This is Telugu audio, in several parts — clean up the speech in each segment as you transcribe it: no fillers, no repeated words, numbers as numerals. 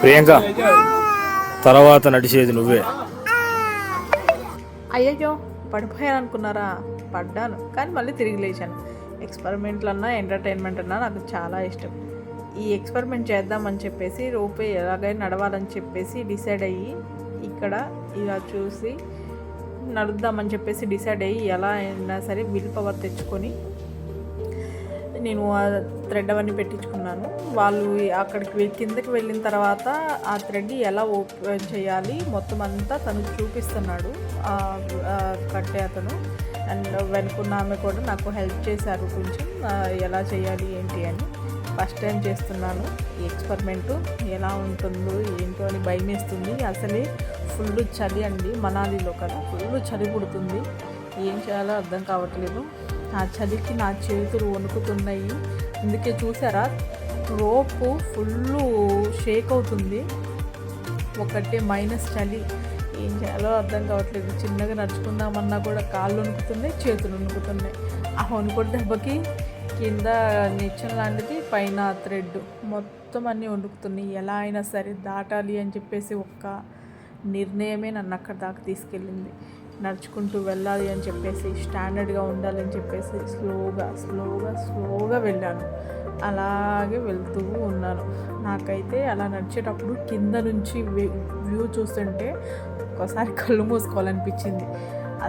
ప్రియాంక, తర్వాత నడిచేది నువ్వే. అయ్యయ్యో, పడిపోయాను అనుకున్నారా? పడ్డాను, కానీ మళ్ళీ తిరిగి లేచాను. ఎక్స్పెరిమెంట్లు అన్నా ఎంటర్టైన్మెంట్ అన్నా నాకు చాలా ఇష్టం. ఈ ఎక్స్పెరిమెంట్ చేద్దామని చెప్పేసి రోపే ఎలాగైనా నడవాలని చెప్పేసి డిసైడ్ అయ్యి ఇక్కడ ఇలా చూసి నడుద్దామని చెప్పేసి డిసైడ్ అయ్యి ఎలా అయినా సరే విల్ పవర్ తెచ్చుకొని నేను ఆ థ్రెడ్ అవన్నీ పెట్టించుకున్నాను. వాళ్ళు అక్కడికి కిందకి వెళ్ళిన తర్వాత ఆ థ్రెడ్ ఎలా ఓపెన్ చేయాలి మొత్తం అంతా తను చూపిస్తున్నాడు కట్టే అతను. అండ్ వెనుకున్న ఆమె కూడా నాకు హెల్ప్ చేశారు కొంచెం ఎలా చేయాలి ఏంటి అని. ఫస్ట్ టైం చేస్తున్నాను ఈ ఎక్స్పెరిమెంటు. ఎలా ఉంటుందో ఏంటో అని భయం వేస్తుంది. అసలే ఫుల్ చలి అండి, మనాలిలో కదా ఫుల్ చలి పుడుతుంది. ఏం చేయాలో అర్థం కావట్లేదు. ఆ చలికి నా చేతులు వణుకుతున్నాయి. అందుకే చూసారా, రోపు ఫుల్ షేక్ అవుతుంది. ఒకటే మైనస్ చలి. ఏం చేయాలో అర్థం కావట్లేదు. చిన్నగా నడుచుకుందామన్నా కూడా కాళ్ళు వణుకుతున్నాయి, చేతులు వణుకుతున్నాయి. ఆ వణుకుడు దెబ్బకి కింద నిచ్చెన లాంటిది, పైన థ్రెడ్ మొత్తం అన్నీ వణుకుతున్నాయి. ఎలా అయినా సరే దాటాలి అని చెప్పేసి ఒక్క నిర్ణయమే నన్ను అక్కడ దాకా తీసుకెళ్ళింది. నడుచుకుంటూ వెళ్ళాలి అని చెప్పేసి, స్టాండర్డ్గా ఉండాలని చెప్పేసి స్లోగా వెళ్ళాను. అలాగే వెళ్తూ ఉన్నాను. నాకైతే అలా నడిచేటప్పుడు కింద నుంచి వ్యూ చూస్తుంటే ఒక్కోసారి కళ్ళు మూసుకోవాలనిపించింది.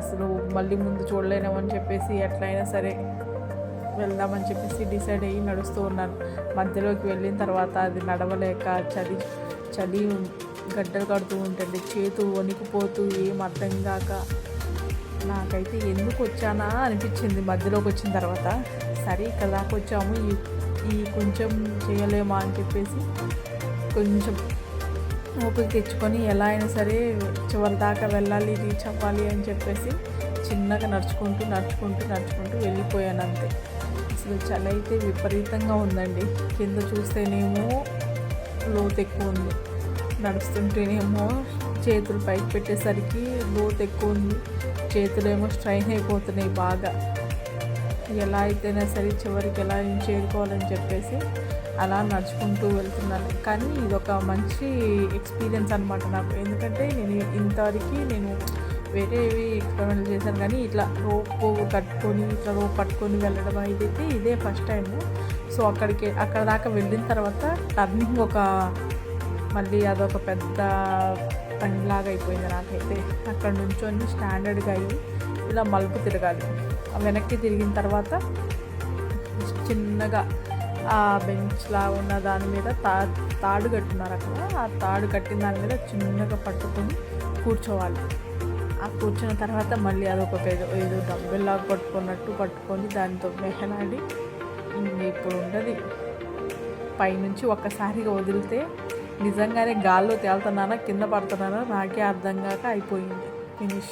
అసలు మళ్ళీ ముందు చూడలేనేమని చెప్పేసి ఎట్లయినా సరే వెళ్దామని చెప్పేసి డిసైడ్ అయ్యి నడుస్తూ ఉన్నాను. మధ్యలోకి వెళ్ళిన తర్వాత అది నడవలేక చలి గడ్డలు కడుతూ ఉంటుంది, చేతులు వణికిపోతూ ఏం అర్థం కాక నాకైతే ఎందుకు వచ్చానా అనిపించింది మధ్యలోకి వచ్చిన తర్వాత. సరే ఇక్కడ దాకా వచ్చాము, ఈ కొంచెం చేయలేమా అని చెప్పేసి కొంచెం ఓపిక తెచ్చుకొని ఎలా అయినా సరే చివరి దాకా వెళ్ళాలి, రీచ్ అవ్వాలి అని చెప్పేసి చిన్నగా నడుచుకుంటూ వెళ్ళిపోయాను అంతే. అసలు చలి అయితే విపరీతంగా ఉందండి. కింద చూస్తేనేమో లోతు ఎక్కువ ఉంది, నడుస్తుంటేనేమో చేతులు పైకి పెట్టేసరికి లోతు ఎక్కువ ఉంది, చేతులేమో స్ట్రైన్ అయిపోతున్నాయి బాగా. ఎలా అయితేనే సరే చివరికి ఎలా చేరుకోవాలని చెప్పేసి అలా నడుచుకుంటూ వెళ్తున్నాను. కానీ ఇదొక మంచి ఎక్స్పీరియన్స్ అనమాట నాకు. ఎందుకంటే నేను ఇంతవరకు వేరేవి ఎక్స్పెరిమెంట్ చేశాను, కానీ ఇట్లా రోప్ పట్టుకొని వెళ్ళడం అయితే ఇదే ఫస్ట్ టైము. సో అక్కడ దాకా వెళ్ళిన తర్వాత టర్నింగ్ మళ్ళీ అదొక పెద్ద పనిలాగా అయిపోయింది నాకైతే. అక్కడ నుంచొని స్టాండర్డ్గా అయ్యి ఇలా మలుపు తిరగాలి. వెనక్కి తిరిగిన తర్వాత చిన్నగా ఆ బెంచ్లా ఉన్న దాని మీద తాడు కట్టున్నారు అక్కడ. ఆ తాడు కట్టిన దాని మీద చిన్నగా పట్టుకొని కూర్చోవాలి. ఆ కూర్చున్న తర్వాత మళ్ళీ అదొక ఏదో డబ్బుల్లాగా పట్టుకొని దానితో మెహలాడి ఇప్పుడు ఉండదు. పైనుంచి ఒక్కసారిగా వదిలితే నిజంగానే గాల్లో తేలుతున్నానా కింద పడుతున్నానా నాకే అర్థం కాక అయిపోయింది. ఫినిష్.